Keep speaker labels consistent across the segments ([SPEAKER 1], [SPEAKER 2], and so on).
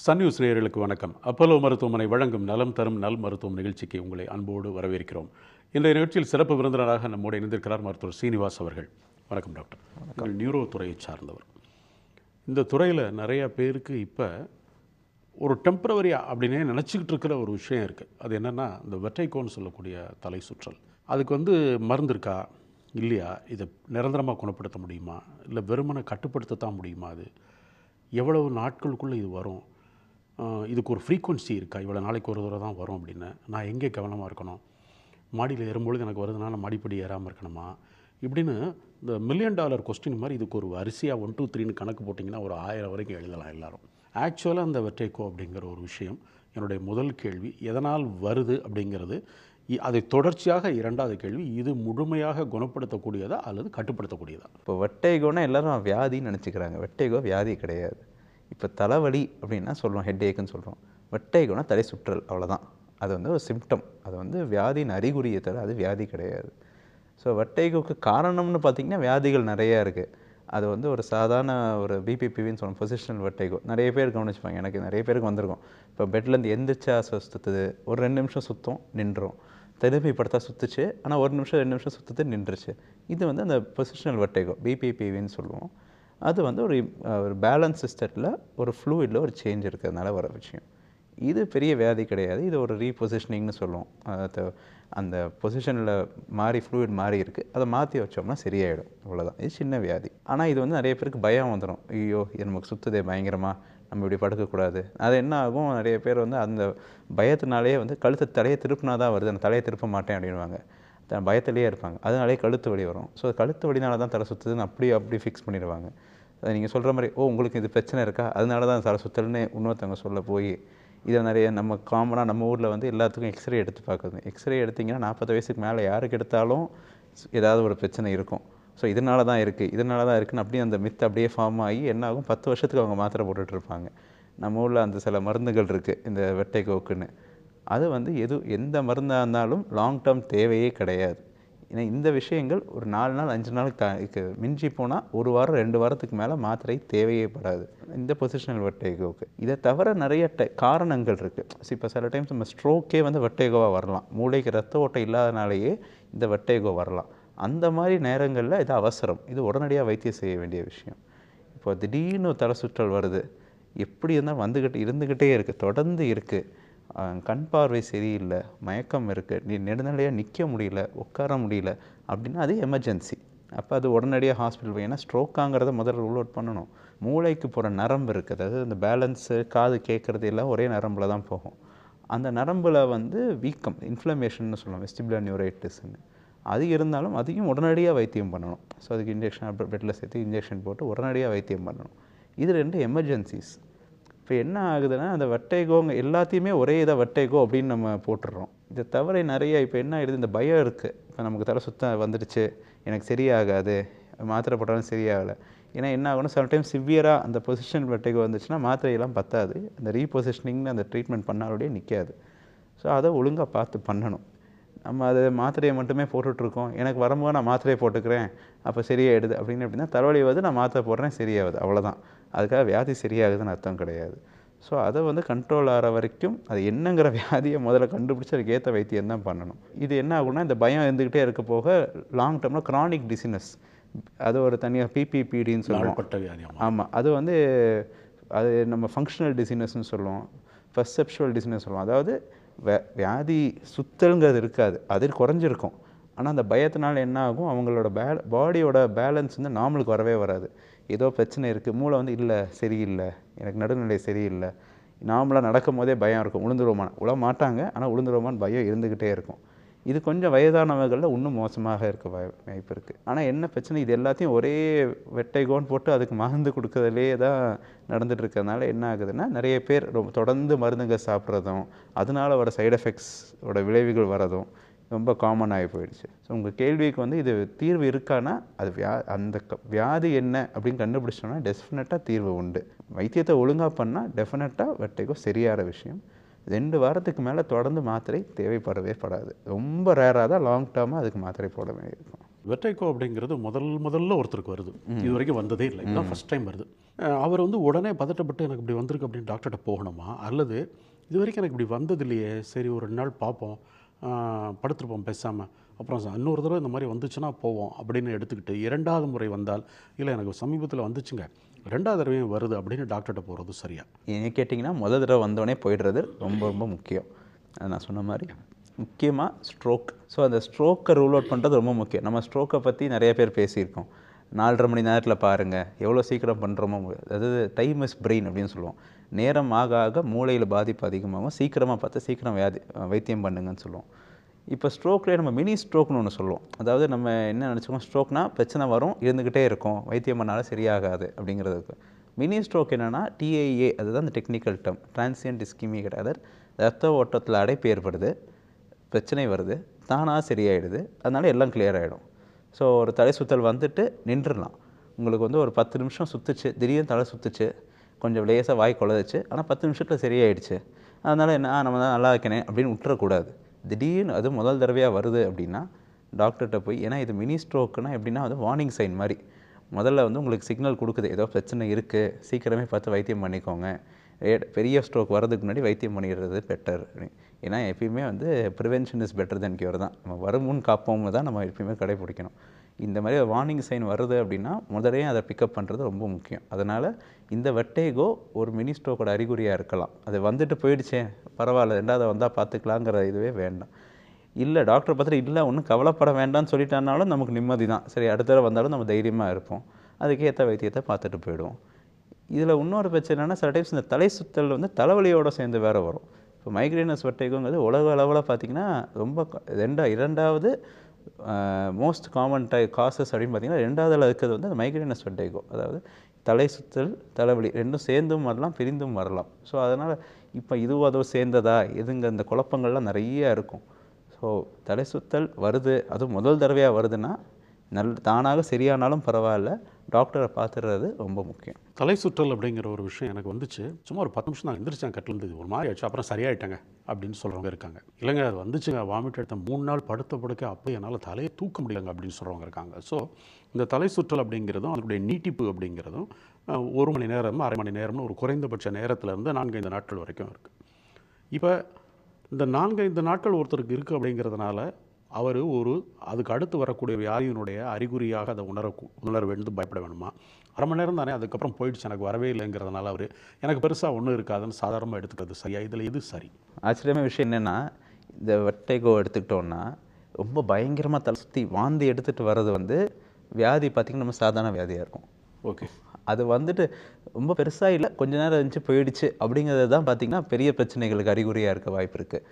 [SPEAKER 1] Sun news நேயர்களுக்கு வணக்கம். Apollo மருத்துவமனை வழங்கும் நலம் தரும் நல் மருத்துவம் நிகழ்ச்சிக்கு உங்களை அன்போடு வரவேற்கிறோம். இன்றைய நிகழ்ச்சியில் சிறப்பு விருந்தினராக நம்மோடு இணைந்திருக்கிறார் மருத்துவர் சீனிவாஸ் அவர்கள். வணக்கம் டாக்டர். நீங்கள் நியூரோ துறையை சார்ந்தவர். இந்த துறையில் நிறைய பேருக்கு இப்போ ஒரு டெம்பரவரி அப்படின்னே நினச்சிக்கிட்டு இருக்கிற ஒரு விஷயம் இருக்குது. அது என்னென்னா இந்த வெர்டைகோன்னு சொல்லக்கூடிய தலை சுற்றல். அதுக்கு மருந்து இருக்கா இல்லையா? இதை நிரந்தரமாக குணப்படுத்த முடியுமா, இல்லை வெறுமனை கட்டுப்படுத்தத்தான் முடியுமா? அது எவ்வளவு நாட்களுக்குள்ளே இது வரும்? இதுக்கு ஒரு ஃப்ரீக்குவன்சி இருக்கா? இவ்வளோ நாளைக்கு ஒரு தடவை தான் வரும் அப்படின்னு நான் எங்கே கவனமாக இருக்கணும்? மாடியில் ஏறும்பொழுது எனக்கு வருதுன்னா நான் மாடிப்படி ஏறாமல் இருக்கணுமா? இப்படின்னு இந்த $1,000,000 கொஸ்டின் மாதிரி இதுக்கு ஒரு வரிசையாக 1 2 3ன்னு கணக்கு போட்டிங்கன்னா ஒரு 1000 வரைக்கும் எழுதலாம் எல்லாரும். ஆக்சுவலாக அந்த வெர்டைகோ அப்படிங்கிற ஒரு விஷயம் என்னுடைய முதல் கேள்வி. எதனால் வருது அப்படிங்கிறது. அதை தொடர்ச்சியாக இரண்டாவது கேள்வி, இது முழுமையாக குணப்படுத்தக்கூடியதா அல்லது கட்டுப்படுத்தக்கூடியதா?
[SPEAKER 2] இப்போ வெர்டைகோனா எல்லாரும் வியாதின்னு நினச்சிக்கிறாங்க. வெர்டைகோ வியாதி கிடையாது. இப்போ தலைவலி அப்படின்னா சொல்லுவோம், ஹெட் ஏக்குன்னு சொல்கிறோம். வெர்டைகோனா தலை சுற்றல், அவ்வளோதான். அது ஒரு சிம்டம். அது வியாதியின் அறிகுறியை தவிர அது வியாதி கிடையாது. ஸோ வெர்டைகோக்கு காரணம்னு பார்த்திங்கன்னா வியாதிகள் நிறையா இருக்குது. அது ஒரு சாதாரண ஒரு பிபிபின்னு சொல்லுவோம், பொசிஷனல் வெர்டைகோ. நிறைய பேர் கவனிச்சுப்பாங்க, எனக்கு நிறைய பேருக்கு வந்திருக்கும். இப்போ பெட்லேருந்து எந்திரிச்சா சுற்றுது, ஒரு 2 நிமிஷம் சுற்றும், நின்றோம். திரும்பி படுத்தா சுற்றுச்சு, ஆனால் 1 நிமிஷம் 2 நிமிஷம் சுற்றுது, நின்றுச்சு. இது அந்த பொசிஷனல் வெர்டைகோ, பிபிபின்னு சொல்லுவோம். அது ஒரு பேலன்ஸ் சிஸ்டத்தில் ஒரு ஃப்ளூயிடில் ஒரு சேஞ்ச் இருக்கிறதுனால வர விஷயம். இது பெரிய வியாதி கிடையாது. இது ஒரு ரீபொசிஷனிங்னு சொல்லுவோம். அந்த பொசிஷனில் ஃப்ளூயிட் மாறி இருக்குது, அதை மாற்றி வச்சோம்னா சரியாயிடும், அவ்வளோதான். இது சின்ன வியாதி. ஆனால் இது நிறைய பேருக்கு பயம் வந்துடும். ஐயோ, இது நமக்கு சுற்றுதே பயங்கரமாக, நம்ம இப்படி படுக்கக்கூடாது. அது என்ன ஆகும், நிறைய பேர் அந்த பயத்தினாலே கழுத்து தலையை திருப்பினா தான் வருது, அந்த தலையை திருப்ப மாட்டேன் அப்படின்வாங்க. பயத்திலே இருப்பாங்க. அதனாலே கழுத்து வலி வரும். ஸோ கழுத்து வலினால தான் தலை சுற்றுதுன்னு அப்படி ஃபிக்ஸ் பண்ணிடுவாங்க. அதை நீங்கள் சொல்கிற மாதிரி, உங்களுக்கு இது பிரச்சனை இருக்கா, அதனால தான் தலை சுற்றல்னு இன்னொருத்தவங்க சொல்ல போய் இதை நிறைய நம்ம காமனாக நம்ம ஊரில் எல்லாத்துக்கும் எக்ஸ்ரே எடுத்து பார்க்குறது. எக்ஸ்ரே எடுத்திங்கன்னா 40 வயசுக்கு மேலே யாருக்கு எடுத்தாலும் ஏதாவது ஒரு பிரச்சனை இருக்கும். ஸோ இதனால தான் இருக்குன்னு அப்படியே அந்த மித்து அப்படியே ஃபார்ம் ஆகி என்ன ஆகும், 10 வருஷத்துக்கு அவங்க மாத்திரை போட்டுட்ருப்பாங்க. நம்ம ஊரில் அந்த சில மருந்துகள் இருக்குது இந்த வெர்டைகோக்குன்னு. அது எந்த மருந்தாக இருந்தாலும் லாங் டேர்ம் தேவையே கிடையாது. ஏன்னா இந்த விஷயங்கள் ஒரு 4 நாள் 5 நாளுக்கு மிஞ்சி போனால் 1 வாரம் 2 வாரத்துக்கு மேலே மாத்திரை தேவையே படாது இந்த பொசிஷனல் வெர்டைகோவுக்கு. இதை தவிர நிறைய காரணங்கள் இருக்குது. இப்போ சில டைம்ஸ் நம்ம ஸ்ட்ரோக்கே வெர்டைகோவாக வரலாம். மூளைக்கு ரத்த ஓட்டம் இல்லாதனாலேயே இந்த வெர்டைகோ வரலாம். அந்த மாதிரி நேரங்களில் இது அவசரம். இது உடனடியாக வைத்தியம் செய்ய வேண்டிய விஷயம். இப்போ திடீர்னு தலை சுற்றல் வருது, எப்படி இருந்தால் இருந்துக்கிட்டே இருக்குது, தொடர்ந்து இருக்குது. கண் பார்வை சரியில்லை, மயக்கம் இருக்குது, நெடுநிலையாக நிற்க முடியல, உட்கார முடியல அப்படின்னா அது எமர்ஜென்சி. அப்போ அது உடனடியாக ஹாஸ்பிட்டல் போய், ஏன்னா ஸ்ட்ரோக்காங்கிறத முதல்ல ரூல் அவுட் பண்ணணும். மூளைக்கு போகிற நரம்பு இருக்குது, அதாவது அந்த பேலன்ஸு, காது கேட்குறது எல்லாம் ஒரே நரம்பில் தான் போகும். அந்த நரம்பில் வீக்கம், இன்ஃப்ளமேஷன்னு சொல்லுவோம், வெஸ்டிபுலர் நியூரைட்டிஸ்ன்னு. அது இருந்தாலும் அதையும் உடனடியாக வைத்தியம் பண்ணணும். ஸோ அதுக்கு இன்ஜெக்ஷன் பெட்டில் சேர்த்து இன்ஜெக்ஷன் போட்டு உடனடியாக வைத்தியம் பண்ணணும். இது 2 எமர்ஜென்சிஸ். இப்போ என்ன ஆகுதுன்னா, அந்த வெர்டைகோங்க எல்லாத்தையுமே ஒரே இதை வெர்டைகோ அப்படின்னு நம்ம போட்டுடுறோம். இதை தவிர நிறைய இப்போ என்ன ஆகிடுது, இந்த பயம் இருக்குது. இப்போ நமக்கு தலை சுத்தம் வந்துடுச்சு, எனக்கு சரியாகாது, மாத்திரை போட்டாலும் சரியாகலை. ஏன்னா என்ன ஆகணும், சம்டைம்ஸ் சிவியராக அந்த பொசிஷன் வெர்டைகோ வந்துச்சுன்னா மாத்திரையெல்லாம் பத்தாது, அந்த ரீபொசிஷனிங்னு அந்த ட்ரீட்மெண்ட் பண்ணாலே நிற்காது. ஸோ அதை ஒழுங்காக பார்த்து பண்ணணும். நம்ம அதை மாத்திரையை மட்டுமே போட்டுட்ருக்கோம், எனக்கு வரும்போது நான் மாத்திரையை போட்டுக்கிறேன் அப்போ சரியாயிடுது அப்படின்னா தலைவலி நான் மாத்திரை போடுறேன் சரியாகுது, அவ்வளோதான். அதுக்காக வியாதி சரியாகுதுன்னு அர்த்தம் கிடையாது. ஸோ அதை கண்ட்ரோல் ஆகிற வரைக்கும் அது என்னங்கிற வியாதியை முதல்ல கண்டுபிடிச்சி அதுக்கு ஏற்ற வைத்தியம் தான் பண்ணணும். இது என்ன ஆகும்னா, இந்த பயம் இருந்துக்கிட்டே இருக்க போக லாங் டேர்மில் க்ரானிக் டிசீனஸ், அது ஒரு தனியாக பிபிபிடின்னு சொல்லுவோம். ஆமாம், அது நம்ம ஃபங்க்ஷனல் டிசீனஸ்ன்னு சொல்லுவோம், பெர்செப்சுவல் டிசீனஸ் சொல்லுவோம். அதாவது வியாதி சுத்தல்ங்கிறது இருக்காது, அது குறைஞ்சிருக்கும். ஆனால் அந்த பயத்தினால என்ன ஆகும், அவங்களோட பாடியோட பேலன்ஸ் நார்மலுக்கு வரவே வராது. ஏதோ பிரச்சனை இருக்குது, மூளை இல்லை சரியில்லை, எனக்கு நடுநிலை சரியில்லை, நார்மலாக நடக்கும் போதே பயம் இருக்கும், உழ மாட்டாங்க ஆனால் உளுந்துருவோமான்னு பயம் இருந்துக்கிட்டே இருக்கும். இது கொஞ்சம் வயதானவர்களில் இன்னும் மோசமாக இருக்க வாய்ப்பு இருக்குது. ஆனால் என்ன பிரச்சனை, இது எல்லாத்தையும் ஒரே வெர்டைகோன்னு போட்டு அதுக்கு மருந்து கொடுக்கறதுலே தான் நடந்துகிட்டு இருக்கிறதுனால என்ன ஆகுதுன்னா, நிறைய பேர் தொடர்ந்து மருந்துகள் சாப்பிட்றதும் அதனால் வர சைடு எஃபெக்ட்ஸோட விளைவுகள் வரதும் ரொம்ப காமன் ஆகி போயிடுச்சு. ஸோ உங்கள் கேள்விக்கு இது தீர்வு இருக்கான்னா, அது அந்த வியாதி என்ன அப்படின்னு கண்டுபிடிச்சோன்னா டெஃபினட்டாக தீர்வு உண்டு. வைத்தியத்தை ஒழுங்காக பண்ணால் டெஃபினட்டாக வெர்டைகோ சரியான விஷயம். 2 வாரத்துக்கு மேலே தொடர்ந்து மாத்திரை தேவைப்படவே படாது. ரொம்ப ரேராக தான் லாங் டேர்மாக அதுக்கு மாத்திரை போட வேண்டியிருக்கும்.
[SPEAKER 1] வெர்டைகோ அப்படிங்கிறது முதல்ல ஒருத்தருக்கு வருது. இது வரைக்கும் வந்ததே இல்லை, இதுதான் ஃபர்ஸ்ட் டைம் வருது. அவர் வந்து உடனே பதட்டப்பட்டு எனக்கு இப்படி வந்திருக்கு அப்படின்னு டாக்டர்கிட்ட போகணுமா, அல்லது இது வரைக்கும் எனக்கு இப்படி வந்தது இல்லையே, சரி ஒரு 2 நாள் பார்ப்போம், படுத்துருப்போம் பேசாமல், அப்புறம் இன்னொரு தடவை இந்த மாதிரி வந்துச்சுன்னா போவோம் அப்படின்னு எடுத்துக்கிட்டு 2வது முறை வந்தால், இல்லை எனக்கு சமீபத்தில் வந்துச்சுங்க 2வது தடவையும் வருது அப்படின்னு டாக்டர்கிட்ட போகிறது சரியா?
[SPEAKER 2] என்ன கேட்டிங்கன்னா முதல் தடவை வந்தோடனே போயிடுறது ரொம்ப ரொம்ப முக்கியம். நான் சொன்ன மாதிரி முக்கியமாக ஸ்ட்ரோக். ஸோ அந்த ஸ்ட்ரோக்கை ரூல் அவுட் பண்ணுறது ரொம்ப முக்கியம். நம்ம ஸ்ட்ரோக்கை பற்றி நிறைய பேர் பேசியிருக்கோம். 4.5 மணி நேரத்தில் பாருங்கள், எவ்வளோ சீக்கிரம் பண்ணுறோமோ, அதாவது டைம் இஸ் பிரெயின் அப்படின்னு சொல்லுவோம். நேரம் ஆக ஆக மூளையில் பாதிப்பு அதிகமாகும், சீக்கிரமாக பார்த்து சீக்கிரம் வைத்தியம் பண்ணுங்கன்னு சொல்லுவோம். இப்போ ஸ்ட்ரோக்லேயே நம்ம மினி ஸ்ட்ரோக்னு ஒன்று சொல்லுவோம். அதாவது நம்ம என்ன நினச்சிக்கோம், ஸ்ட்ரோக்னா பிரச்சனை வரும், இருந்துக்கிட்டே இருக்கும், வைத்தியம் பண்ணாலும் சரியாகாது அப்படிங்கிறதுக்கு. மினி ஸ்ட்ரோக் என்னென்னா டிஐஏ, அதுதான் அந்த டெக்னிக்கல் டேர்ம், டிரான்சியன்ட் இஸ்கிமிக். அதாவது ரத்த ஓட்டத்தில் அடைப்பு ஏற்படுது, பிரச்சனை வருது, தானாக சரியாயிடுது, அதனால எல்லாம் கிளியர் ஆகிடும். ஸோ ஒரு தலை சுற்றல் வந்துட்டு நின்றுடலாம். உங்களுக்கு வந்து ஒரு 10 நிமிஷம் சுற்றுச்சு, திடீர்னு தலை சுற்றுச்சு, கொஞ்சம் லேசாக வாய் குழந்துச்சு, ஆனால் 10 நிமிஷத்தில் சரியாயிடுச்சு, அதனால் என்ன நம்ம தான் நல்லா இருக்கனே அப்படின்னு விட்டுறக்கூடாது. திடீர்னு அது முதல் தடவையாக வருது அப்படின்னா டாக்டர்கிட்ட போய், ஏன்னா இது மினி ஸ்ட்ரோக்குன்னா எப்படின்னா அது வார்னிங் சைன் மாதிரி. முதல்ல வந்து உங்களுக்கு சிக்னல் கொடுக்குது, ஏதோ பிரச்சனை இருக்குது, சீக்கிரமே பார்த்து வைத்தியம் பண்ணிக்கோங்க, பெரிய ஸ்ட்ரோக் வரதுக்கு முன்னாடி வைத்தியம் பண்ணிடுறது பெட்டர். ஏன்னா எப்பயுமே வந்து prevention is better then cure தான். நம்ம வரும் முன் காப்போம்னு தான் நம்ம எப்பயுமே கடைப்பிடிக்கணும். இந்த மாதிரி வார்னிங் சைன் வருது அப்படின்னா முதலே அதை பிக்கப் பண்ணுறது ரொம்ப முக்கியம். அதனால் இந்த வெர்டைகோ ஒரு மினி ஸ்ட்ரோக்கோட அறிகுறியாக இருக்கலாம். அது வந்துட்டு போயிடுச்சே பரவாயில்ல, 2வது வந்தால் பார்த்துக்கலாங்கிற இதுவே வேண்டாம். இல்லை டாக்டர் பார்த்துட்டு இல்லை ஒன்றும் கவலைப்பட வேண்டாம்னு சொல்லிட்டானாலும் நமக்கு நிம்மதி தான். சரி அடுத்த தடவை வந்தாலும் நம்ம தைரியமாக இருப்போம், அதுக்கேற்ற வைத்தியத்தை பார்த்துட்டு போயிடுவோம். இதில் இன்னொரு பிரச்சனை என்னென்னா, சில டைம்ஸ் இந்த தலை சுற்றல் வந்து தலைவலியோடு சேர்ந்து வேறு வரும். இப்போ மைக்ரேனஸ் வெர்டைகோங்கிறது உலக அளவில் பார்த்திங்கன்னா ரொம்ப 2வது மோஸ்ட் காமன் காசஸ் அப்படின்னு பார்த்திங்கன்னா 2வதுல இருக்கிறது வந்து மைக்ரேனஸ் வெர்டைகோ. அதாவது தலை சுற்றல் தலைவலி ரெண்டும் சேர்ந்தும் வரலாம், பிரிந்தும் வரலாம். ஸோ அதனால் இப்போ இதுவும் அதுவும் சேர்ந்ததா எதுங்க, இந்த குழப்பங்கள்லாம் நிறைய இருக்கும். ஸோ தலை சுற்றல் வருது, அதுவும் முதல் தடவையாக வருதுன்னா தானாக சரியானாலும் பரவாயில்ல, டாக்டரை பார்த்துடுறது ரொம்ப முக்கியம்.
[SPEAKER 1] தலை சுற்றல் அப்படிங்கிற ஒரு விஷயம் எனக்கு வந்துச்சு. சும்மா ஒரு 10 நிமிஷம் தான் எந்திரிச்சேன், கட்டிலேருந்து ஒரு மாதிரி ஆச்சு, அப்புறம் சரியாயிட்டாங்க அப்படின்னு சொல்கிறவங்க இருக்காங்க. இல்லைங்க அது வந்துச்சுங்க, வாமிட் எடுத்தேன், 3 நாள் படுக்க அப்போ என்னால் தலையை தூக்க முடியலங்க அப்படின்னு சொல்கிறவங்க இருக்காங்க. ஸோ இந்த தலை சுற்றல் அப்படிங்கிறதும் அதனுடைய நீட்டிப்பு அப்படிங்கிறதும் 1 மணி நேரம் 1/2 மணி நேரம்னு ஒரு குறைந்தபட்ச நேரத்திலேருந்து 4-5 நாட்கள் வரைக்கும் இருக்குது. இப்போ இந்த 4-5 நாட்கள் ஒருத்தருக்கு இருக்குது அப்படிங்கிறதுனால அவர் அதுக்கு அடுத்து வரக்கூடிய வியாதியினுடைய அறிகுறியாக அதை உணர வேண்டும், பயப்பட வேணுமா? 1/2 மணி நேரம் தானே, அதுக்கப்புறம் போயிடுச்சு, எனக்கு வரவே இல்லைங்கிறதுனால அவர் எனக்கு பெருசாக ஒன்றும் இருக்காதுன்னு சாதாரணமாக எடுத்துக்கிறது சரியா? இதில் எது சரி?
[SPEAKER 2] ஆச்சரியமான விஷயம் என்னென்னா, இந்த வெர்டைகோ எடுத்துக்கிட்டோன்னா ரொம்ப பயங்கரமாக தலை சுற்றி வாந்தி எடுத்துகிட்டு வர்றது வந்து வியாதி பார்த்திங்கன்னா நம்ம சாதாரண வியாதியாக இருக்கும்.
[SPEAKER 1] ஓகே,
[SPEAKER 2] அது வந்துட்டு ரொம்ப பெருசாக இல்லை, கொஞ்ச நேரம் இருந்துச்சு போயிடுச்சு அப்படிங்கிறது தான் பார்த்திங்கன்னா பெரிய பிரச்சனைகளுக்கு அறிகுறியாக இருக்க வாய்ப்பு இருக்குது.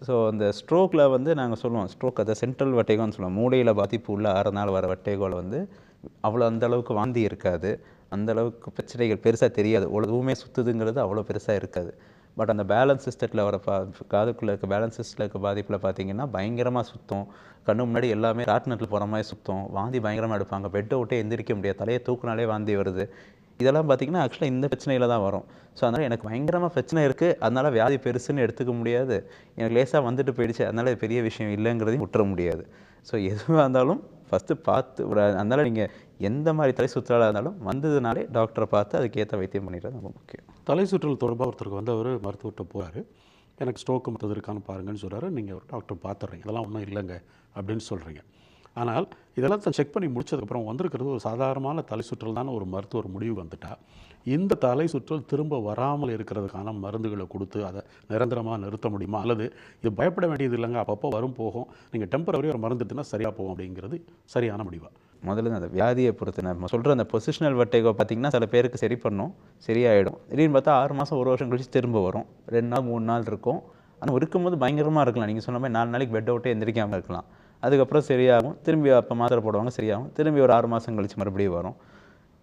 [SPEAKER 2] ஸோ அந்த ஸ்ட்ரோக்கில் வந்து நாங்கள் சொல்லுவோம், ஸ்ட்ரோக் அதை சென்ட்ரல் வெர்டைகோன்னு சொல்லுவோம். மூளையில் பாதிப்பு உள்ள 6 நாள் வர வெர்டைகோவில் வந்து அந்தளவுக்கு வாந்தி இருக்காது, அந்தளவுக்கு பிரச்சனைகள் பெருசாக தெரியாது, எதுவுமே சுற்றுதுங்கிறது அவ்வளோ பெருசாக இருக்காது. பட் அந்த பேலன்ஸ் சிஸ்டத்தில் வர காதுக்குள்ளே இருக்க பேலன்ஸ் சிஸ்டத்தில் இருக்க பாதிப்பில் பார்த்திங்கன்னா பயங்கரமாக சுத்தம், கண்ணு முன்னாடி எல்லாமே ராட்னத்தில் போகிற மாதிரி சுத்தம், வாந்தி பயங்கரமாக எடுப்பாங்க, பெட்டை விட்டே எந்திரிக்க முடியாது, தலையை தூக்குனாலே வாந்தி வருது. இதெல்லாம் பார்த்திங்கன்னா ஆக்சுவலாக இந்த பிரச்சனையில் தான் வரும். ஸோ அதனால் எனக்கு பயங்கரமாக பிரச்சனை இருக்குது, அதனால் வியாதி பெருசுன்னு எடுத்துக்க முடியாது, எனக்கு லேசாக வந்துட்டு போயிடுச்சு அதனால் இது பெரிய விஷயம் இல்லைங்கிறதையும் விட்டுற முடியாது. ஸோ எதுவாக இருந்தாலும் ஃபஸ்ட்டு பார்த்து அதனால் நீங்கள் எந்த மாதிரி தலை சுற்றலாக இருந்தாலும் வந்ததுனாலே டாக்டரை பார்த்து அதுக்கேற்ற வைத்தியம் பண்ணிடுறது ரொம்ப முக்கியம்.
[SPEAKER 1] தலை சுற்றல் தொடர்பாக ஒருத்தருக்கு வந்து அவர் மருத்துவர்கிட்ட போகிறாரு, எனக்கு ஸ்ட்ரோக்கு மற்றது இருக்கான்னு பாருங்கன்னு சொல்கிறாரு, நீங்கள் ஒரு டாக்டர் பார்த்துட்றீங்க, இதெல்லாம் ஒன்றும் இல்லைங்க அப்படின்னு சொல்கிறீங்க. ஆனால் இதெல்லாம் செக் பண்ணி முடிச்சதுக்கப்புறம் வந்திருக்கிறது ஒரு சாதாரணமான தலை சுற்றல் தான் ஒரு மருத்துவர் முடிவு வந்துட்டால், இந்த தலை சுற்றல் திரும்ப வராமல் இருக்கிறதுக்கான மருந்துகளை கொடுத்து அதை நிரந்தரமாக நிறுத்த முடியுமா? அல்லது இது பயப்பட வேண்டியது இல்லைங்க, அப்பப்போ வரும் போகும், நீங்கள் டெம்பரரி ஒரு மருந்து எடுத்துனா சரியாக போகும் அப்படிங்கிறது சரியான முடிவா?
[SPEAKER 2] முதல்ல அந்த வியாதியை பொறுத்து நம்ம சொல்கிற அந்த பொசிஷனல் வெர்டைகோ பார்த்திங்கன்னா சில பேருக்கு சரி பண்ணும், சரியாயிடும். திடீர்னு பார்த்தா 6 மாதம் 1 வருஷம் கழிச்சு திரும்ப வரும், 2 நாள் 3 நாள் இருக்கும். ஆனால் இருக்கும்போது பயங்கரமாக இருக்கலாம், நீங்கள் சொன்ன மாதிரி 4 நாளைக்கு பெட் அவுட்டே எந்திரிக்காமல் இருக்கலாம், அதுக்கப்புறம் சரியாகும், திரும்பி அப்போ மாத்திரை போடுவாங்க சரியாகும், திரும்பி ஒரு 6 மாதம் கழிச்சு மறுபடியும் வரும்.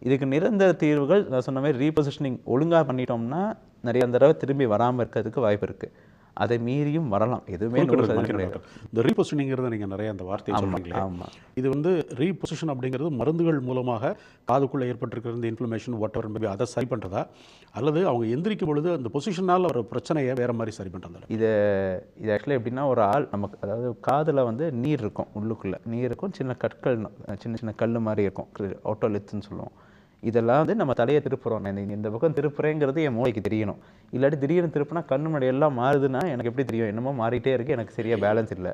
[SPEAKER 2] இதுக்கு நிரந்தர தீர்வுகள் நான் சொன்ன மாதிரி ரீபொசிஷனிங் ஒழுங்காக பண்ணிட்டோம்னா நிறைய தடவை திரும்பி வராமல் இருக்கிறதுக்கு வாய்ப்பு இருக்குது. அதை மீறியும் வரலாம். எதுவுமே
[SPEAKER 1] டாக்டர், இந்த ரீபொசிஷனிங்கிறத நீங்கள் நிறைய அந்த வார்த்தையை சொல்கிறீங்களே, இது வந்து ரீபொசிஷன் அப்படிங்கிறது மருந்துகள் மூலமாக காதுக்குள்ளே ஏற்பட்டிருக்கிற இந்த இன்ஃப்ளமேஷன் வாட் எவர் மேபி அதை சரி பண்ணுறதா, அல்லது அவங்க எந்திரிக்கும் பொழுது அந்த பொசிஷனால் ஒரு பிரச்சனையை வேறு மாதிரி சரி பண்ணுறதா?
[SPEAKER 2] இது ஆக்சுவலாக எப்படின்னா, ஒரு ஆள் நமக்கு அதாவது காதில் வந்து நீர் இருக்கும், உள்ளுக்குள்ளே நீர் இருக்கும், சின்ன கற்கள் சின்ன சின்ன கல் மாதிரி இருக்கும், ஓட்டோலித்துன்னு சொல்லுவோம். இதெல்லாம் வந்து நம்ம தலையை திருப்புறோம், இந்த பக்கம் திருப்புறேங்கிறது என் மூளைக்கு தெரியணும். இல்லாட்டி திடீர்னு திருப்பினா கண்ணு முன்னாடி எல்லாம் மாறுதுன்னா எனக்கு எப்படி தெரியும்? என்னமோ மாறிட்டே இருக்குது, எனக்கு சரியாக பேலன்ஸ் இல்லை.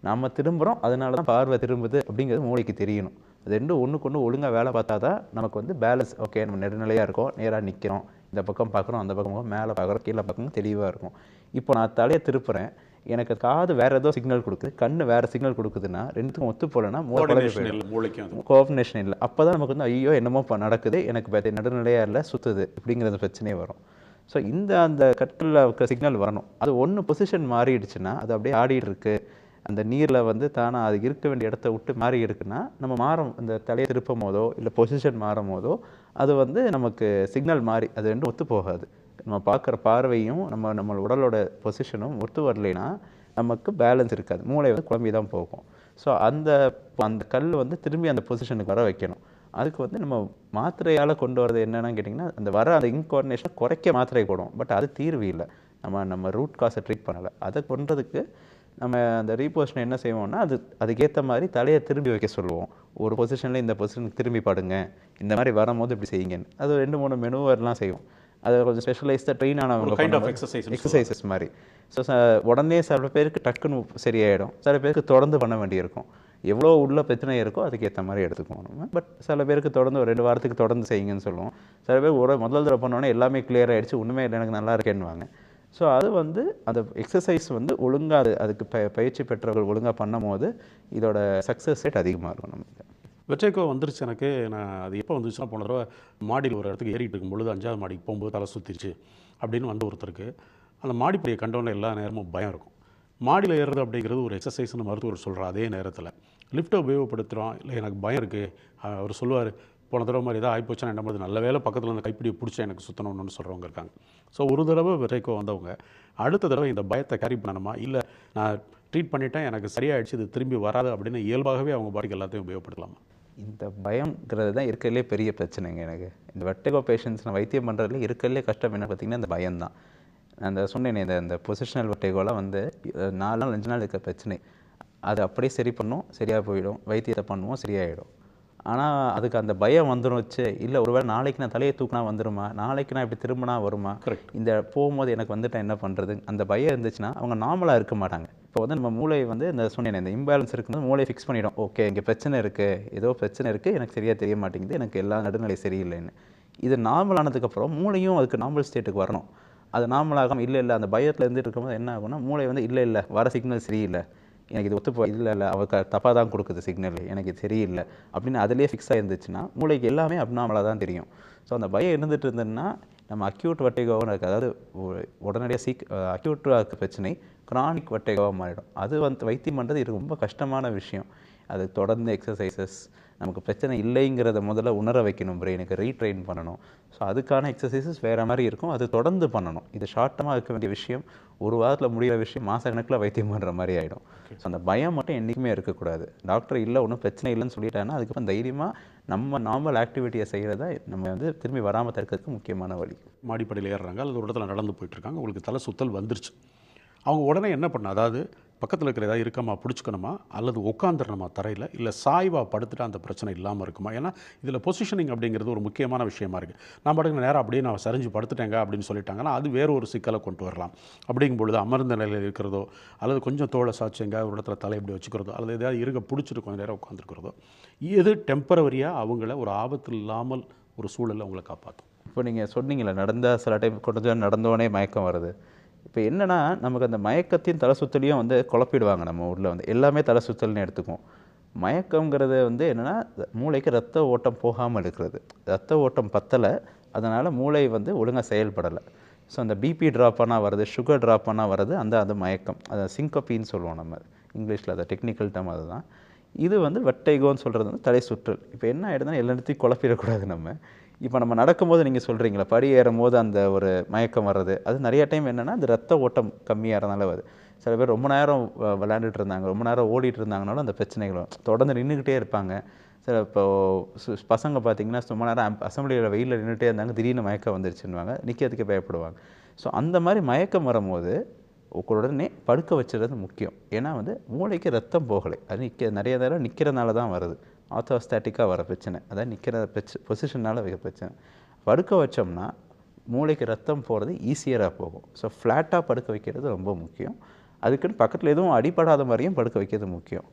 [SPEAKER 2] நம்ம திரும்புகிறோம், அதனால தான் பார்வை திரும்புது அப்படிங்கிறது மூளைக்கு தெரியணும். அது ரெண்டும் ஒன்றுக்கு ஒன்று ஒழுங்காக வேலை பார்த்தா தான் நமக்கு வந்து பேலன்ஸ். ஓகே, நம்ம நெடுநிலையாக இருக்கோம், நேராக நிற்கிறோம், இந்த பக்கம் பார்க்குறோம், அந்த பக்கம் மேலே பார்க்குறோம், கீழே பார்க்கணும், தெளிவாக இருக்கும். இப்போ நான் தலையை திருப்புறேன், எனக்கு காது வேறு ஏதோ சிக்னல் கொடுக்குது, கண்ணு வேறு சிக்னல் கொடுக்குதுன்னா ரெண்டுத்துக்கும் ஒத்து போகலன்னா கோஆர்டினேஷன் இல்லை. அப்போ தான் நமக்கு வந்து ஐயோ என்னமோ நடக்குது, எனக்கு நடுநிலையாக இல்லை, சுற்றுது, இப்படிங்கிறது பிரச்சனையே வரும். ஸோ அந்த கட்டில் இருக்கிற சிக்னல் வரணும். அது ஒன்று பொசிஷன் மாறிடுச்சுன்னா, அது அப்படியே ஆடிட்டு இருக்கு, அந்த நீரில் வந்து தானாக அது இருக்க வேண்டிய இடத்த விட்டு மாறி இருக்குன்னா, நம்ம மாறும் அந்த தலையை திருப்பும் போதோ இல்லை பொசிஷன் மாறும் போதோ அது வந்து நமக்கு சிக்னல் மாறி அது ரெண்டும் ஒத்து போகாது. நம்ம பார்க்குற பார்வையும் நம்ம உடலோட பொசிஷனும் ஒத்து வரலைன்னா நமக்கு பேலன்ஸ் இருக்காது, மூளை வந்து குழம்பி தான் போகும். ஸோ அந்த கல் வந்து திரும்பி அந்த பொசிஷனுக்கு வர வைக்கணும். அதுக்கு வந்து நம்ம மாத்திரையால் கொண்டு வரது என்னென்னு கேட்டிங்கன்னா, அந்த இன்கோஆர்டினேஷனை குறைக்க மாத்திரை போடுவோம். பட் அது தீர்வு இல்லை. நம்ம ரூட் காசை ட்ரீட் பண்ணலை. அதை கொண்டதுக்கு நம்ம அந்த ரீபொசிஷன் என்ன செய்வோம்னா, அதுக்கேற்ற மாதிரி தலையை திரும்பி வைக்க சொல்லுவோம். ஒரு பொசிஷனில் இந்த பொசிஷனுக்கு திரும்பி பாடுங்க, இந்த மாதிரி வரும்போது இப்படி செய்யுங்கன்னு. அது 2-3 மெனுவெல்லாம் செய்வோம். அது கொஞ்சம் ஸ்பெஷலைஸ்டாக ட்ரெயின் ஆனவங்க எக்ஸசைசஸ் மாதிரி. ஸோ உடனே சில பேருக்கு டக்குன்னு சரியாயிடும், சில பேருக்கு தொடர்ந்து பண்ண வேண்டியிருக்கும். எவ்வளோ உள்ள பிரச்சனை இருக்கோ அதுக்கேற்ற மாதிரி எடுத்துக்குவோம் நம்ம. பட் சில பேருக்கு தொடர்ந்து ஒரு 2 வாரத்துக்கு தொடர்ந்து செய்யுங்கன்னு சொல்லுவோம். சில பேர் முதல் தடவை பண்ணோன்னே எல்லாமே கிளியர் ஆகிடுச்சு, ஒன்றுமே இல்லை, எனக்கு நல்லா இருக்கேன்னுவாங்க. ஸோ அது வந்து அந்த எக்ஸசைஸ் வந்து ஒழுங்காக அதுக்கு பயிற்சி பெற்றவர்கள் ஒழுங்காக பண்ணும் போது இதோட சக்ஸஸ் ரேட் அதிகமாக இருக்கும் நமக்கு.
[SPEAKER 1] வெற்றிக்கோ வந்துருச்சு எனக்கு. நான் அது எப்போ வந்துச்சுன்னா, போன தடவை மாடியில் ஒரு இடத்துக்கு ஏறிட்டு இருக்கும்பொழுது 5வது மாடிக்கு போகும்போது தலை சுற்றிச்சு அப்படின்னு வந்து ஒருத்தருக்கு அந்த மாடிப்படியை கண்டோன்னே எல்லா நேரமும் பயம் இருக்கும். மாடியில் ஏறுறது அப்படிங்கிறது ஒரு எக்ஸசைஸ்னு மருத்துவர் சொல்கிறார். அதே நேரத்தில் லிஃப்ட்டை உபயோகப்படுத்துகிறோம், இல்லை எனக்கு பயம் இருக்குது, அவர் சொல்லுவார் போன தடவை மாதிரி ஏதாவது ஆகிப்போச்சுன்னா என்ன பண்ணுறது, நல்ல வேலை பக்கத்தில் அந்த கைப்பிடியை பிடிச்சா எனக்கு சுற்றணும்னு சொல்கிறவங்க இருக்காங்க. ஸோ ஒரு தடவை வெற்றிக்கோ வந்தவங்க அடுத்த தடவை இந்த பயத்தை கேரி பண்ணணுமா, இல்லை நான் ட்ரீட் பண்ணிட்டேன் எனக்கு சரியாயிடுச்சு இது திரும்பி வராது அப்படின்னு இயல்பாகவே அவங்க பாடிக்கு எல்லாத்தையும் உபயோகப்படுத்தலாமா?
[SPEAKER 2] இந்த பயங்கிறது தான் இருக்கிறதுலே பெரிய பிரச்சனைங்க. எனக்கு இந்த வெர்டிகோ பேஷண்ட்ஸ் நான் வைத்தியம் பண்ணுறதுல இருக்கிறதுலே கஷ்டம் என்ன பார்த்திங்கன்னா இந்த பயம்தான். அந்த சொன்னேனே, இந்த பொசிஷனல் வெர்டிகோலாம் வந்து 4 நாள் 5 நாள் இருக்கிற பிரச்சனை. அது அப்படியே சரி பண்ணும், சரியாக போயிடும், வைத்தியத்தை பண்ணுவோம், சரியாயிடும். ஆனால் அதுக்கு அந்த பயம் வந்துருச்சு. இல்லை ஒருவேளை நாளைக்கு நான் தலையை தூக்கினா வந்துருமா, நாளைக்கு நான் இப்படி திரும்பினா வருமா, இந்த போகும்போது எனக்கு வந்துட்டு என்ன பண்ணுறது, அந்த பயம் இருந்துச்சுன்னா அவங்க நார்மலாக இருக்க மாட்டாங்க. இப்போ வந்து நம்ம மூளை வந்து இந்த சொன்னேன், இந்த இம்பேலன்ஸ் இருக்கும்போது மூளை ஃபிக்ஸ் பண்ணிடும். ஓகே, இங்கே பிரச்சனை இருக்குது, ஏதோ பிரச்சனை இருக்குது, எனக்கு சரியாக தெரிய மாட்டேங்குது, எனக்கு எல்லா நடுநிலை சரியில்லைன்னு. இது நார்மல் ஆனதுக்கப்புறம் மூளையும் அதுக்கு நார்மல் ஸ்டேட்டுக்கு வரணும். அது நார்மலாகாமல் இல்லை அந்த பயத்தில் இருந்துட்டு இருக்கும்போது என்ன ஆகும்னா, மூளை வந்து இல்லை வர சிக்னல் சரியில்லை, எனக்கு இது ஒத்துப்போ இல்லை அவருக்கு தப்பாக தான் கொடுக்குது சிக்னல், எனக்கு இது சரியில்லை அப்படின்னு அதிலே ஃபிக்ஸ் ஆகிருந்துச்சுன்னா மூளைக்கு எல்லாமே அப்நார்மலாக தான் தெரியும். ஸோ அந்த பயம் இருந்துகிட்டு இருந்ததுன்னா நம்ம அக்யூட் வெர்டிகோவாக இருக்குது, அதாவது உடனடியாக அக்யூட்டாக இருக்க பிரச்சனை கிரானிக் வெர்டிகோவாக மாறிடும். அது வந்து வைத்தியம் பண்ணுறது இது ரொம்ப கஷ்டமான விஷயம். அது தொடர்ந்து எக்ஸசைசஸ், நமக்கு பிரச்சனை இல்லைங்கிறத முதல்ல உணர வைக்கணும், பிரெயினுக்கு ரீட்ரெயின் பண்ணணும். ஸோ அதுக்கான எக்ஸசைசஸ் வேறு மாதிரி இருக்கும், அது தொடர்ந்து பண்ணணும். இது ஷார்ட்டமாக இருக்க வேண்டிய விஷயம், ஒரு வாரத்தில் முடிகிற விஷயம் மாதக்கணக்கில் வைத்தியம் பண்ணுற மாதிரி ஆகிடும். ஸோ அந்த பயம் மட்டும் என்றைக்குமே இருக்கக்கூடாது. டாக்டர் இல்லை ஒன்றும் பிரச்சனை இல்லைன்னு சொல்லிட்டாங்கன்னா அதுக்கப்புறம் தைரியமாக நம்ம நார்மல் ஆக்டிவிட்டியை செய்கிறத நம்ம வந்து திரும்பி வராமல் தடுக்கிறதுக்கு முக்கியமான வழி.
[SPEAKER 1] மாடிப்படியில் ஏறுறாங்க, அல்லது ஒரு இடத்துல நடந்து போயிட்டுருக்காங்க, உங்களுக்கு தலை சுத்தல் வந்துருச்சு, அவங்க உடனே என்ன பண்ண, அதாவது பக்கத்தில் இருக்கிற ஏதாவது இருக்கமா பிடிச்சிக்கணுமா, அல்லது உட்காந்துடணுமா தரையில், இல்லை சாய்வாக படுத்துட்டு அந்த பிரச்சனை இல்லாமல் இருக்குமா? ஏன்னா இதில் பொசிஷனிங் அப்படிங்கிறது ஒரு முக்கியமான விஷயமா இருக்குது. நான் பாட்டுக்கு நேரம் அப்படியே நான் சரிஞ்சு படுத்துட்டேங்க அப்படின்னு சொல்லிட்டாங்கன்னா அது வேறு ஒரு சிக்கலை கொண்டு வரலாம். அப்படிங்கும் பொழுது அமர்ந்த நிலையில் இருக்கிறதோ, அல்லது கொஞ்சம் தோளை சாய்ச்சி எங்கேயாவது ஒரு இடத்துல தலை இப்படி வச்சுக்கிறதோ, அல்லது எதாவது இருக்க பிடிச்சிட்டு கொஞ்சம் நேரம் உட்காந்துருக்கிறதோ, இது டெம்பரவரியாக அவங்கள ஒரு ஆபத்து இல்லாமல் ஒரு சூழலில் அவங்கள காப்பாற்றும்.
[SPEAKER 2] இப்போ நீங்கள் சொன்னீங்களே, நடந்தால் சில டைம் கொஞ்சம் நடந்தோடனே மயக்கம் வருது. இப்போ என்னென்னா, நமக்கு அந்த மயக்கத்தையும் தலை சுற்றலையும் வந்து குழப்பிடுவாங்க. நம்ம ஊரில் வந்து எல்லாமே தலை சுற்றல்னு எடுத்துக்குவோம். மயக்கங்கிறது வந்து என்னென்னா, மூளைக்கு ரத்த ஓட்டம் போகாமல் இருக்கிறது. ரத்த ஓட்டம் பத்தலை, அதனால் மூளை வந்து ஒழுங்காக செயல்படலை. ஸோ அந்த பிபி ட்ராப் ஆனால் வருது, சுகர் ட்ராப் ஆனால் வருது, அந்த மயக்கம், அதை சிங்கப்பின்னு சொல்லுவோம் நம்ம இங்கிலீஷில். அதை டெக்னிக்கல் டேர்ம் அதுதான். இது வந்து வெர்டிகோன்னு சொல்கிறது வந்து தலை சுற்றல். இப்போ என்ன ஆகிடுதுன்னா, எல்லா இடத்தையும் குழப்பிடக்கூடாது. நம்ம இப்போ நம்ம நடக்கும்போது நீங்கள் சொல்கிறீங்களா படி ஏறும்போது அந்த ஒரு மயக்கம் வர்றது, அது நிறைய டைம் என்னென்னா அந்த ரத்த ஓட்டம் கம்மியாகிறதுனால வருது. சில பேர் ரொம்ப நேரம் விளையாண்டுட்டு இருந்தாங்க, ரொம்ப நேரம் ஓடிட்டு இருந்தாங்கனாலும் அந்த பிரச்சனைகள் வரும். தொடர்ந்து நின்றுக்கிட்டே இருப்பாங்க. சில இப்போ பசங்க பார்த்தீங்கன்னா ரொம்ப நேரம் அசம்பிளியில் வெயிலில் நின்றுட்டே இருந்தாங்க, திடீர்னு மயக்கம் வந்துருச்சுன்னுவாங்க, நிற்கிறதுக்கே பயப்படுவாங்க. ஸோ அந்த மாதிரி மயக்கம் வரும்போது உடனே படுக்க வச்சுறது முக்கியம். ஏன்னா வந்து மூளைக்கு ரத்தம் போகலை, அது நிறைய நேரம் நிற்கிறனால தான் வருது. ஆர்த்தோஸ்டாட்டிக்காக வர பிரச்சனை, அதாவது நிற்கிற பொசிஷனால் வர பிரச்சனை. படுக்க வச்சோம்னா மூளைக்கு ரத்தம் போகிறது ஈஸியராக போகும். ஸோ ஃப்ளாட்டாக படுக்க வைக்கிறது ரொம்ப முக்கியம். அதுக்குன்னு பக்கத்தில் எதுவும் அடிபடாத மாதிரியும் படுக்க வைக்கிறது முக்கியம்.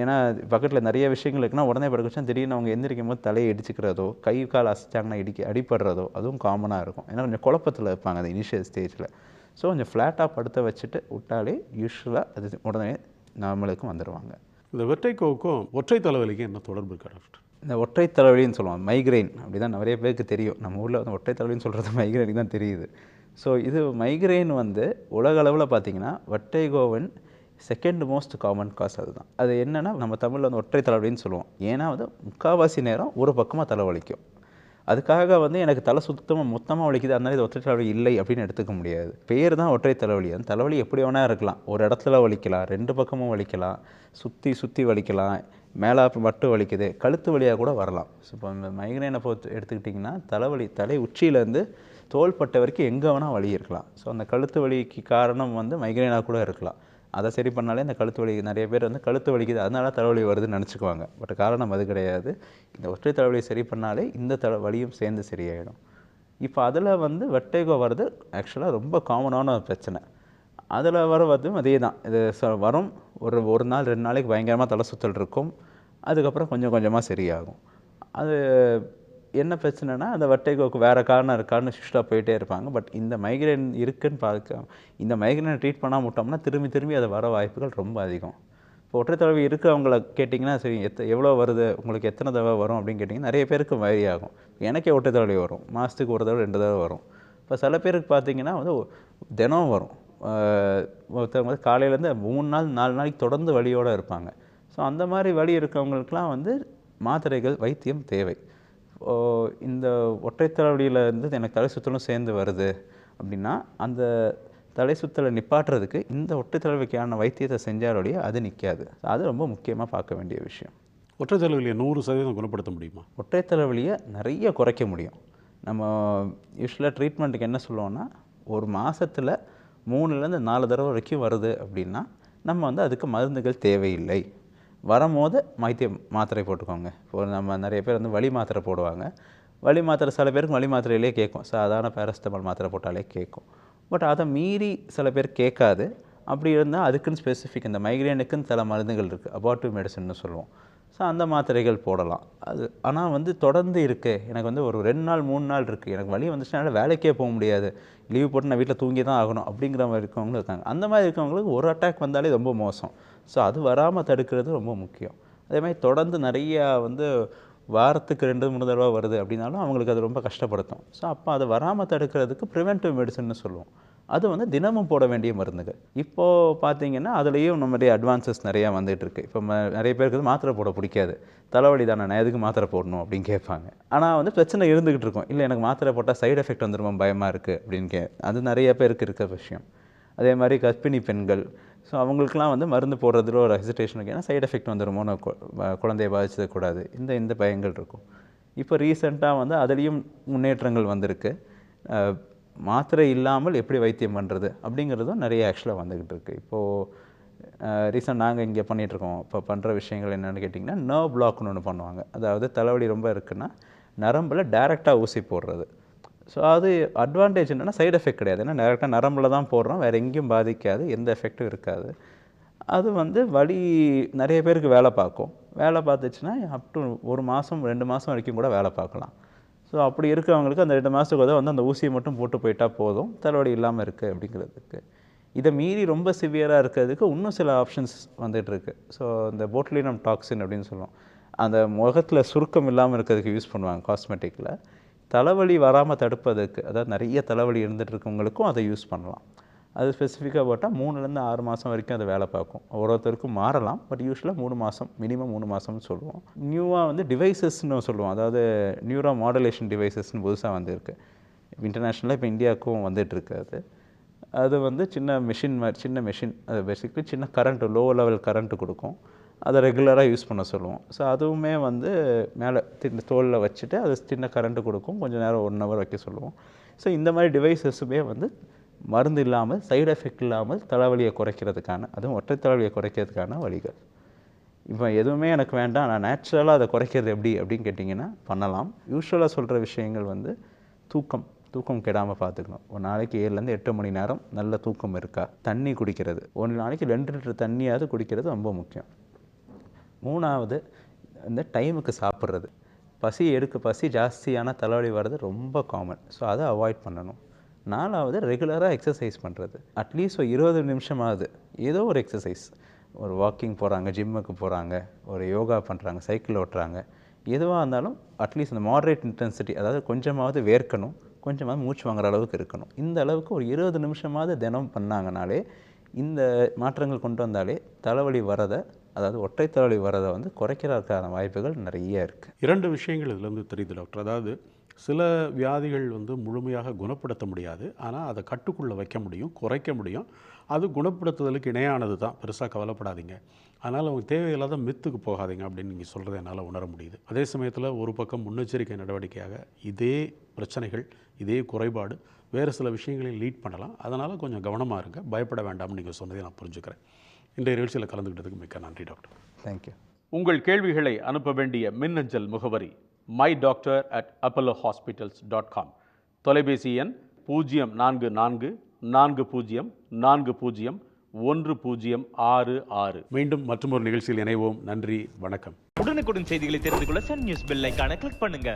[SPEAKER 2] ஏன்னா பக்கத்தில் நிறைய விஷயங்கள் இருக்குன்னா உடனே படுக்க வச்சா திடீர்னு அவங்க எந்திரிக்கும் போது தலையை இடிச்சுக்கிறதோ, கை கால் அசைச்சாங்கன்னா அடிபடுறதோ அதுவும் காமனாக இருக்கும். ஏன்னா கொஞ்சம் குழப்பத்தில் இருப்பாங்க அந்த இனிஷியல் ஸ்டேஜில். ஸோ கொஞ்சம் ஃப்ளாட்டாக படுத்த வச்சுட்டு விட்டாலே யூஸ்வலாக அது உடனே நார்மலுக்கும் வந்துடுவாங்க.
[SPEAKER 1] இந்த வெர்டிகோவுக்கும் ஒற்றை தலைவலிக்கும் என்ன தொடர்பு இருக்கா டாக்டர்?
[SPEAKER 2] இந்த ஒற்றை தலைவலின்னு சொல்லுவாங்க, மைக்ரைன் அப்படி தான் நிறைய பேருக்கு தெரியும். நம்ம ஊரில் வந்து ஒற்றை தலைவலின்னு சொல்கிறது மைக்ரைனுக்கு தான் தெரியுது. ஸோ இது மைக்ரைன் வந்து உலக அளவில் பார்த்தீங்கன்னா வெர்டிகோவின் செகண்ட் மோஸ்ட் காமன் காஸ் அதுதான். அது என்னென்னா நம்ம தமிழில் வந்து ஒற்றை தலைவலின்னு சொல்லுவோம். ஏன்னா வந்து முக்கால்வாசி நேரம் ஒரு பக்கமாக தலைவலிக்கும். அதுக்காக வந்து எனக்கு தலை சுத்தமாக மொத்தமாக வலிக்குது அதனால இது ஒற்றை தலைவலி இல்லை அப்படின்னு எடுத்துக்க முடியாது. பேர் தான் ஒற்றை தலைவலி. அந்த தலைவலி எப்படி வேணா இருக்கலாம். ஒரு இடத்துல வலிக்கலாம், ரெண்டு பக்கமும் வலிக்கலாம், சுற்றி வலிக்கலாம், மேலாப்பு மட்டும் வலிக்குது, கழுத்து வலியாக கூட வரலாம். ஸோ இப்போ இந்த மைக்ரைனை பொறுத்து எடுத்துக்கிட்டிங்கன்னா தலை உச்சியிலேருந்து தோள்பட்டை வரைக்கும் எங்கே வேணால் வலி இருக்கலாம். ஸோ அந்த கழுத்து வலிக்கு காரணம் வந்து மைக்ரைனாக கூட இருக்கலாம். அதை சரி பண்ணாலே இந்த கழுத்து வலி, நிறைய பேர் வந்து கழுத்து வலிக்குது அதனால தலைவலி வருதுன்னு நினச்சிக்குவாங்க. பட் காரணம் அது கிடையாது. இந்த ஒற்றை தலைவலியை சரி பண்ணாலே இந்த வலியும் சேர்ந்து சரியாயிடும். இப்போ அதில் வந்து வெர்டிகோ வருது ஆக்சுவலாக ரொம்ப காமனான பிரச்சனை. அதில் வந்து அதே தான். இது வரும் ஒரு நாள் 2 நாளைக்கு பயங்கரமாக தலை சுற்றல் இருக்கும். அதுக்கப்புறம் கொஞ்சம் கொஞ்சமாக சரியாகும். அது என்ன பிரச்சனைனா அந்த வெர்டிகோவுக்கு வேறு காரணம் இருக்கான்னு ஷிஃப்டாக போயிட்டே இருப்பாங்க. பட் இந்த மைக்ரைன் இருக்குன்னு பார்க்க இந்த மைக்ரைனை ட்ரீட் பண்ணாமல் விட்டோம்னா திரும்பி அது வர வாய்ப்புகள் ரொம்ப அதிகம். இப்போ ஒற்றை தலைவலி இருக்கிறவங்கள கேட்டிங்கன்னா சரி எவ்வளோ வருது, உங்களுக்கு எத்தனை தடவை வரும் அப்படின்னு கேட்டிங்கன்னா நிறைய பேருக்கு வரி ஆகும். எனக்கே ஒற்றை தலைவலி வரும், மாதத்துக்கு ஒரு தடவை 2 தடவை வரும். இப்போ சில பேருக்கு பார்த்திங்கன்னா வந்து தினம் வரும். ஒருத்தவங்க வந்து காலையிலேருந்து 3 நாள் 4 நாளைக்கு தொடர்ந்து வலியோடு இருப்பாங்க. ஸோ அந்த மாதிரி வலி இருக்கவங்களுக்கெலாம் வந்து மாத்திரைகள் வைத்தியம் தேவை. இந்த ஒற்றை தலைவலியிலேருந்து எனக்கு தலை சுற்றலும் சேர்ந்து வருது அப்படின்னா அந்த தலை சுற்றலை நிப்பாட்டுறதுக்கு இந்த ஒற்றை தலைவலிக்கான வைத்தியத்தை செஞ்சாலோடைய அது நிற்காது. அது ரொம்ப முக்கியமாக பார்க்க வேண்டிய விஷயம்.
[SPEAKER 1] ஒற்றை தலைவலியை 100% குணப்படுத்த முடியுமா?
[SPEAKER 2] ஒற்றை தலைவலியை நிறைய குறைக்க முடியும். நம்ம யூஸ்வலாக ட்ரீட்மெண்ட்டுக்கு என்ன சொல்லுவோம்னா ஒரு மாதத்தில் 3லேருந்து 4 தடவை வரைக்கும் வருது அப்படின்னா நம்ம வந்து அதுக்கு மருந்துகள் தேவையில்லை. வரும்போது மாத்திரை போட்டுக்கோங்க. இப்போ நம்ம நிறைய பேர் வந்து வலி மாத்திரை போடுவாங்க. வலி மாத்திரை சில பேருக்கு வலி மாத்திரையிலே கேட்கும், சாதாரண பேராசிட்டமால் மாத்திரை போட்டாலே கேட்கும். பட் அதை மீறி சில பேர் கேட்காது. அப்படி இருந்தால் அதுக்குன்னு ஸ்பெசிஃபிக் இந்த மைக்ரேனுக்குன்னு சில மருந்துகள் இருக்குது, அபார்ட்டிவ் மெடிசன்னு சொல்லுவோம். ஸோ அந்த மாத்திரைகள் போடலாம். அது ஆனால் வந்து தொடர்ந்து இருக்குது, எனக்கு வந்து ஒரு 2 நாள் 3 நாள் இருக்குது, எனக்கு வலி வந்துச்சுனால வேலைக்கே போக முடியாது, லீவ் போட்டு நான் வீட்டில் தூங்கி தான் ஆகணும் அப்படிங்கிற மாதிரி இருக்கவங்களும் இருக்காங்க. அந்த மாதிரி இருக்கவங்களுக்கு ஒரு அட்டாக் வந்தாலே ரொம்ப மோசம். ஸோ அது வராமல் தடுக்கிறது ரொம்ப முக்கியம். அதே மாதிரி தொடர்ந்து நிறையா வந்து வாரத்துக்கு 2-3 தடவை வருது அப்படின்னாலும் அவங்களுக்கு அது ரொம்ப கஷ்டப்படுத்தும். ஸோ அப்போ அதை வராமல் தடுக்கிறதுக்கு ப்ரிவென்டிவ் மெடிசன்னு சொல்லுவோம். அது வந்து தினமும் போட வேண்டிய மருந்துகள். இப்போது பார்த்தீங்கன்னா அதுலேயும் நம்மளுடைய அட்வான்சஸ் நிறையா வந்துகிட்ருக்கு. இப்போ நிறைய பேருக்கு மாத்திரை போட பிடிக்காது. தலைவலி தானே, நான் எதுக்கு மாத்திரை போடணும் அப்படின்னு கேட்பாங்க. ஆனால் வந்து பிரச்சனை இருந்துக்கிட்டு இருக்கும். இல்லை எனக்கு மாத்திரை போட்டால் சைடு எஃபெக்ட் வந்துருமா, பயமாக இருக்குது அப்படின்னு அது நிறைய பேருக்கு இருக்க விஷயம். அதே மாதிரி கர்ப்பிணி பெண்கள், ஸோ அவங்களுக்குலாம் வந்து மருந்து போடுறதுல ஒரு ஹெசிடேஷன் இருக்குது. ஏன்னா சைடு எஃபெக்ட் வந்துடுமோன்னு குழந்தைய பாதிச்சக்கூடாது, இந்த பயங்கள் இருக்கும். இப்போ ரீசெண்டாக வந்து அதுலேயும் முன்னேற்றங்கள் வந்திருக்கு. மாத்திரை இல்லாமல் எப்படி வைத்தியம் பண்ணுறது அப்படிங்கிறதும் நிறைய ஆக்சுவலாக வந்துக்கிட்டு இருக்குது. இப்போது ரீசெண்ட் நாங்கள் இங்கே பண்ணிகிட்ருக்கோம். இப்போ பண்ணுற விஷயங்கள் என்னென்னு கேட்டிங்கன்னா நர்வ் பிளாக்னு ஒன்று பண்ணுவாங்க. அதாவது தலைவலி ரொம்ப இருக்குன்னா நரம்பில் டைரெக்டாக ஊசி போடுறது. ஸோ அது அட்வான்டேஜ் என்னென்னா சைடு எஃபெக்ட் கிடையாது. ஏன்னா டேரெக்டாக நரம்பில் தான் போடுறோம், வேறு எங்கேயும் பாதிக்காது, எந்த எஃபெக்டும் இருக்காது. அது வந்து வலி நிறைய பேருக்கு வேலை பார்க்கும். வேலை பார்த்துச்சுன்னா அப் டு 1 மாதம் 2 மாதம் வரைக்கும் கூட வேலை பார்க்கலாம். ஸோ அப்படி இருக்கிறவங்களுக்கு அந்த 2 மாதத்துக்கு வந்து அந்த ஊசியை மட்டும் போட்டு போயிட்டால் போதும், தலைவலி இல்லாமல் இருக்குது அப்படிங்கிறதுக்கு. இதை மீறி ரொம்ப சிவியராக இருக்கிறதுக்கு இன்னும் சில ஆப்ஷன்ஸ் வந்துகிட்ருக்கு. ஸோ இந்த போட்டுலினம் டாக்ஸின் அப்படின்னு சொல்லுவோம். அந்த முகத்தில் சுருக்கம் இல்லாமல் இருக்கிறதுக்கு யூஸ் பண்ணுவாங்க காஸ்மெட்டிக்கில். தலைவலி வராமல் தடுப்பதற்கு, அதாவது நிறைய தலைவலி இருந்துகிட்டு இருக்கவங்களுக்கும் அதை யூஸ் பண்ணலாம். அது ஸ்பெசிஃபிக்காக போட்டால் 3லேருந்து 6 மாதம் வரைக்கும் அது வேலை பார்க்கும். ஒருத்தருக்கும் மாறலாம், பட் யூஸ்வலாக 3 மாதம், மினிமம் 3 மாதம்னு சொல்லுவோம். நியூவாக வந்து டிவைசஸ்ன்னு சொல்லுவோம், அதாவது நியூரோ மாடுலேஷன் டிவைசஸ்ன்னு புதுசாக வந்துருக்கு. இன்டர்நேஷ்னலாக இப்போ இந்தியாவுக்கும் வந்துட்டுருக்கு. அது வந்து சின்ன மெஷின் அது பேசிக்கலி சின்ன கரண்ட்டு, லோ லெவல் கரண்ட்டு கொடுக்கும். அதை ரெகுலராக யூஸ் பண்ண சொல்லுவோம். ஸோ அதுவுமே வந்து மேலே தோலில் வச்சுட்டு அது சின்ன கரண்ட்டு கொடுக்கும், கொஞ்சம் நேரம் 1 ஹவர் வைக்க சொல்லுவோம். ஸோ இந்த மாதிரி டிவைசஸுமே வந்து மருந்து இல்லாமல், சைடு எஃபெக்ட் இல்லாமல் தலைவலியை குறைக்கிறதுக்கான, அதுவும் ஒற்றை தலைவலியை குறைக்கிறதுக்கான வழிகள். இப்போ எதுவுமே எனக்கு வேண்டாம், நான் நேச்சுரலாக அதை குறைக்கிறது அப்படின்னு கேட்டிங்கன்னா பண்ணலாம். யூஸ்வலாக சொல்கிற விஷயங்கள் வந்து தூக்கம் கெடாமல் பார்த்துக்கணும். ஒரு நாளைக்கு 7லேருந்து 8 மணி நேரம் நல்ல தூக்கம் இருக்கா, தண்ணி குடிக்கிறது, ஒரு நாளைக்கு 2 லிட்டர் தண்ணியாவது குடிக்கிறது ரொம்ப முக்கியம். 3வது இந்த டைமுக்கு சாப்பிட்றது. பசி ஜாஸ்தியான தலைவலி வர்றது ரொம்ப காமன். ஸோ அதை அவாய்ட் பண்ணணும். 4வது ரெகுலராக எக்ஸசைஸ் பண்ணுறது. அட்லீஸ்ட் ஒரு 20 நிமிஷமாவது ஏதோ ஒரு எக்ஸசைஸ், ஒரு வாக்கிங் போகிறாங்க, ஜிம்முக்கு போகிறாங்க, ஒரு யோகா பண்ணுறாங்க, சைக்கிள் ஓட்டுறாங்க, எதுவாக இருந்தாலும் அட்லீஸ்ட் இந்த மாடரேட் இன்டென்சிட்டி, அதாவது கொஞ்சமாவது வேர்க்கணும், கொஞ்சமாவது மூச்சு வாங்குற அளவுக்கு இருக்கணும். இந்த அளவுக்கு ஒரு 20 நிமிஷமாவது தினம் பண்ணாங்கனாலே, இந்த மாற்றங்கள் கொண்டு வந்தாலே தலைவலி வரதை, அதாவது ஒற்றை தலைவலி வரதை வந்து குறைக்கிறதுக்கான வாய்ப்புகள் நிறைய இருக்குது.
[SPEAKER 1] 2 விஷயங்கள் இதுலேருந்து தெரியுது டாக்டர். அதாவது சில வியாதிகள் வந்து முழுமையாக குணப்படுத்த முடியாது, ஆனால் அதை கட்டுக்குள்ளே வைக்க முடியும், குறைக்க முடியும். அது குணப்படுத்துதலுக்கு இணையானது தான், பெருசாக கவலைப்படாதீங்க. அதனால் அவங்க தேவையில்லாத மித்துக்கு போகாதீங்க அப்படின்னு நீங்கள் சொல்கிறத என்னால் உணர முடியுது. அதே சமயத்தில் ஒரு பக்கம் முன்னெச்சரிக்கை நடவடிக்கையாக இதே பிரச்சனைகள், இதே குறைபாடு வேறு சில விஷயங்களையும் லீட் பண்ணலாம். அதனால் கொஞ்சம் கவனமாக இருங்க, பயப்பட வேண்டாம்னு நீங்கள் சொன்னதை நான் புரிஞ்சுக்கிறேன். இன்றைய நிகழ்ச்சியில் கலந்துக்கிட்டதுக்கு மிக்க நன்றி டாக்டர்.
[SPEAKER 2] தேங்க்யூ.
[SPEAKER 1] உங்கள் கேள்விகளை அனுப்ப வேண்டிய மின்னஞ்சல் முகவரி mydoctor@apollohospitals.com. தொலைபேசி எண் 0440401066. மீண்டும் மற்றொரு நிகழ்ச்சியில் இணைவோம். நன்றி, வணக்கம்.
[SPEAKER 3] உடனுக்குடன் செய்திகளை தெரிந்து கொள்ள சன் நியூஸ் பெல் ஐகானை கிளிக் பண்ணுங்க.